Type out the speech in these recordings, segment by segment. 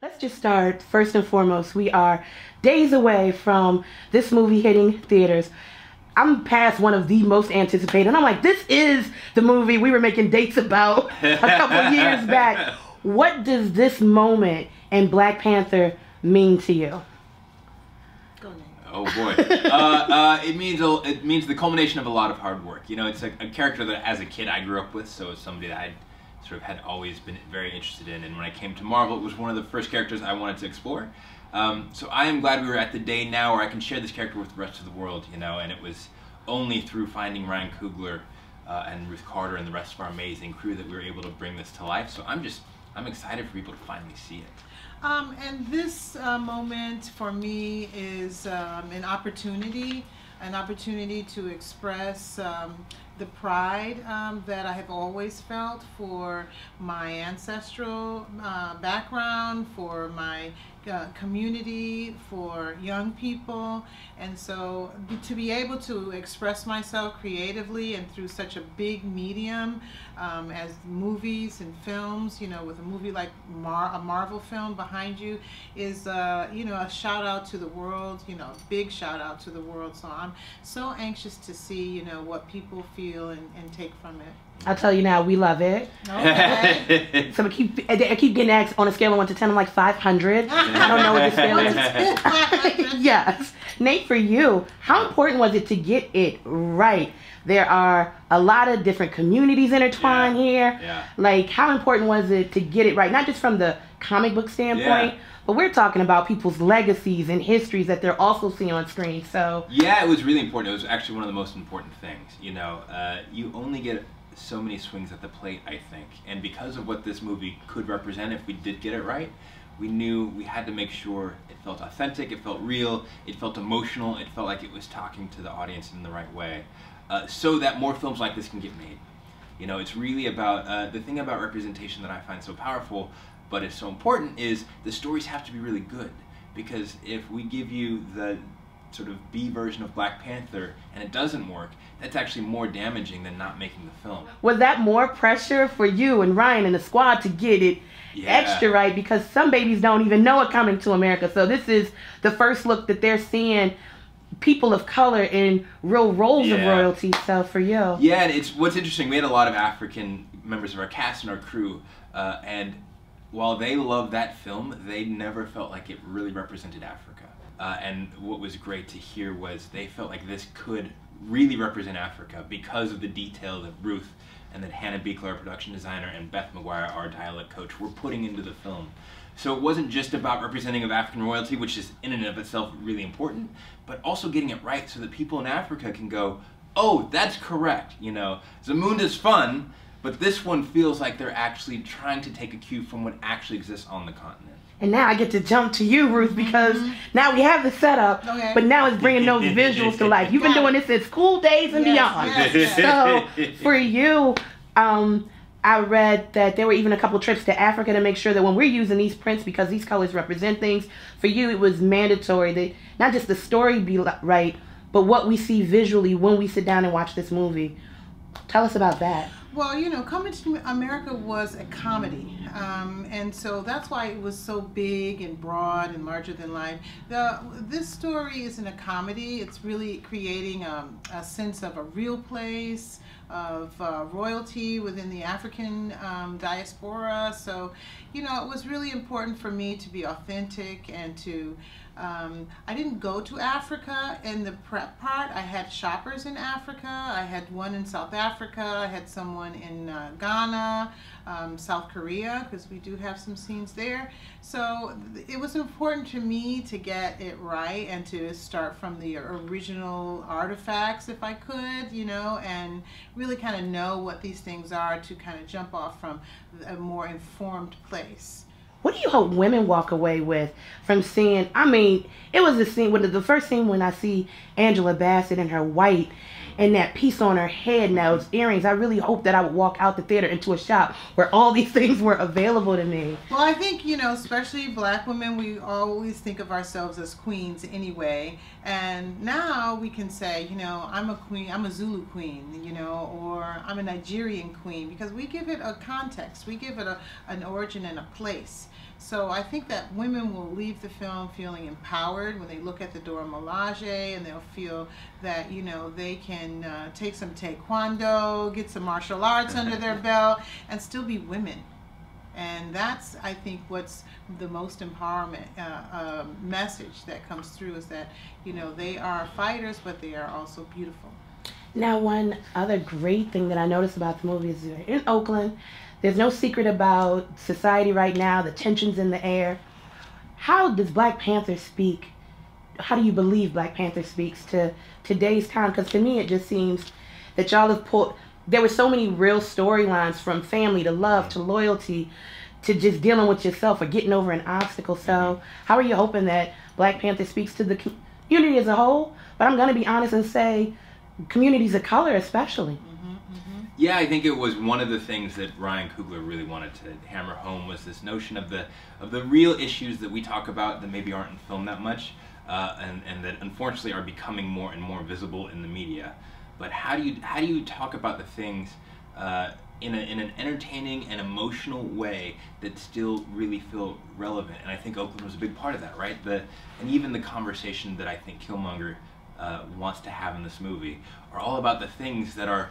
Let's just start. First and foremost, we are days away from this movie hitting theaters. I'm past one of the most anticipated. And I'm like, this is the movie we were making dates about a couple years back. What does this moment in Black Panther mean to you? Oh boy, it means the culmination of a lot of hard work. You know, it's a character that as a kid I grew up with, so it's somebody that I sort of had always been very interested in. And when I came to Marvel, it was one of the first characters I wanted to explore. So I am glad we were at the day now where I can share this character with the rest of the world. You know, and it was only through finding Ryan Coogler and Ruth Carter and the rest of our amazing crew that we were able to bring this to life. So I'm excited for people to finally see it. And this moment for me is an opportunity to express the pride that I have always felt for my ancestral background, for my community, for young people. And so to be able to express myself creatively and through such a big medium as movies and films, you know, with a movie like a Marvel film behind you is, you know, a shout out to the world, you know, a big shout out to the world. So I'm so anxious to see, you know, what people feel and take from it. I'll tell you now, we love it. Okay. So I keep getting asked on a scale of 1 to 10. I'm like 500. I don't know what the scale is. Yes. Nate, for you, how important was it to get it right? There are a lot of different communities intertwined here. Yeah. Like, how important was it to get it right? Not just from the comic book standpoint, but we're talking about people's legacies and histories that they're also seeing on screen. So yeah, it was really important. It was actually one of the most important things. You know, you only get so many swings at the plate, I think, and because of what this movie could represent if we did get it right, we knew we had to make sure it felt authentic, it felt real, it felt emotional, it felt like it was talking to the audience in the right way, so that more films like this can get made. You know, it's really about, the thing about representation that I find so powerful, but it's so important, is the stories have to be really good, because if we give you the sort of B version of Black Panther and it doesn't work, that's actually more damaging than not making the film. Was that more pressure for you and Ryan and the squad to get it extra right? Because some babies don't even know it coming to America. So this is the first look that they're seeing people of color in real roles of royalty. So for you. Yeah, and it's what's interesting, we had a lot of African members of our cast and our crew, and while they loved that film, they never felt like it really represented Africa. And what was great to hear was they felt like this could really represent Africa because of the detail that Ruth and that Hannah Beekler, our production designer, and Beth McGuire, our dialect coach, were putting into the film. So it wasn't just about representing of African royalty, which is in and of itself really important, but also getting it right so that people in Africa can go, oh, that's correct, you know. Zamunda's fun, but this one feels like they're actually trying to take a cue from what actually exists on the continent. And now I get to jump to you, Ruth, because now we have the setup, but now it's bringing those visuals to life. You've been doing this since school days and beyond. So for you, I read that there were even a couple trips to Africa to make sure that when we're using these prints, because these colors represent things, for you it was mandatory that not just the story be right, but what we see visually when we sit down and watch this movie. Tell us about that. Well, you know, Coming to America was a comedy, and so that's why it was so big and broad and larger than life. This story isn't a comedy. It's really creating a sense of a real place, of royalty within the African diaspora. So, you know, it was really important for me to be authentic and to I didn't go to Africa in the prep part. I had shoppers in Africa. I had one in South Africa. I had someone in Ghana, South Korea, because we do have some scenes there. So it was important to me to get it right and to start from the original artifacts if I could, you know, and really kind of know what these things are to kind of jump off from a more informed place. What do you hope women walk away with from seeing, I mean, it was the scene, the first scene when I see Angela Bassett in her white and that piece on her head and those earrings. I really hope that I would walk out the theater into a shop where all these things were available to me. Well, I think, you know, especially Black women, we always think of ourselves as queens anyway. And now we can say, you know, I'm a queen, I'm a Zulu queen, you know, or I'm a Nigerian queen, because we give it a context, we give it an origin and a place. So I think that women will leave the film feeling empowered when they look at the Dora Milaje, and they'll feel that, you know, they can take some taekwondo, get some martial arts under their belt, and still be women. And that's, I think, what's the most empowerment message that comes through, is that, you know, they are fighters, but they are also beautiful. Now, one other great thing that I noticed about the movie is in Oakland, there's no secret about society right now, the tensions in the air. How does Black Panther speak? How do you believe Black Panther speaks to today's time? Because to me, it just seems that y'all have pulled, there were so many real storylines, from family to love to loyalty to just dealing with yourself or getting over an obstacle. So how are you hoping that Black Panther speaks to the community as a whole? But I'm going to be honest and say communities of color especially. Yeah, I think it was one of the things that Ryan Coogler really wanted to hammer home, was this notion of the real issues that we talk about that maybe aren't in film that much, and that unfortunately are becoming more and more visible in the media. But how do you talk about the things in an entertaining and emotional way that still really feel relevant? And I think Oakland was a big part of that, right? And even the conversation that I think Killmonger wants to have in this movie are all about the things that are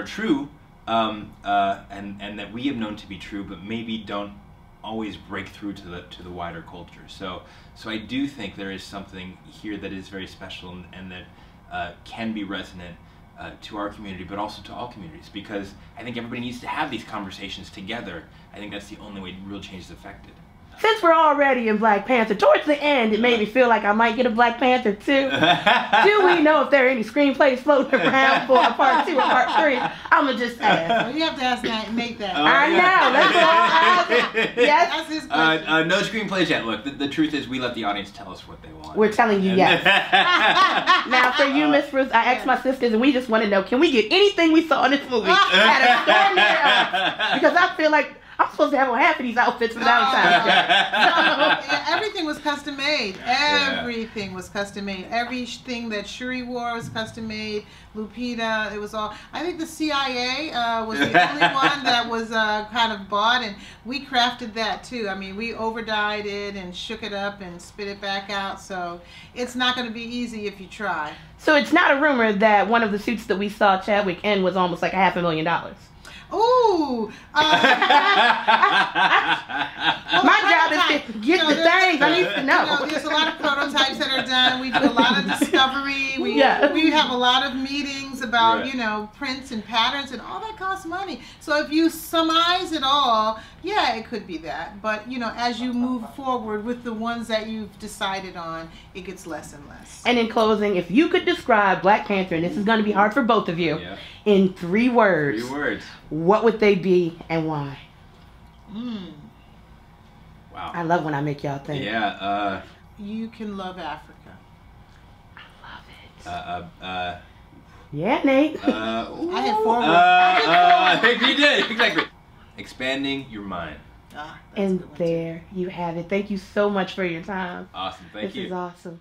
true, and that we have known to be true, but maybe don't always break through to the wider culture. So I do think there is something here that is very special, and that can be resonant to our community, but also to all communities, because I think everybody needs to have these conversations together. I think that's the only way real change is affected. Since we're already in Black Panther, towards the end, it made me feel like I might get a Black Panther 2. Do we know if there are any screenplays floating around for a part 2 or part 3? I'm going to just ask. Well, you have to ask Nate that. I know. Let's all ask. Yes? That's his question. No screenplays yet. Look, the truth is we let the audience tell us what they want. We're telling you yes. Now, for you, Miss Ruth, I asked my sisters, and we just want to know, can we get anything we saw in this movie at a store near us? Because I feel like I'm supposed to have on half of these outfits for Valentine's Day. Yeah, everything was custom made. Everything was custom made. Everything that Shuri wore was custom made. Lupita, it was all. I think the CIA was the only one that was kind of bought, and we crafted that too. I mean, we overdyed it and shook it up and spit it back out. So it's not going to be easy if you try. So it's not a rumor that one of the suits that we saw Chadwick in was almost like $500,000. Ooh! My job is to get the things I need to know. There's a lot of prototypes that are done. We do a lot of discovery. We have a lot of meetings about, you know, prints and patterns, and all that costs money. So if you surmise it all, yeah, it could be that. But, you know, as you move forward with the ones that you've decided on, it gets less and less. And in closing, if you could describe Black Panther, and this is going to be hard for both of you, in 3 words. 3 words. What would they be and why? Wow. I love when I make y'all think. Yeah. You can love Africa. I love it. Yeah, Nate. I had 4 words. I think you did. Exactly. Expanding your mind. And there you have it. Thank you so much for your time. Awesome. Thank you. This is awesome.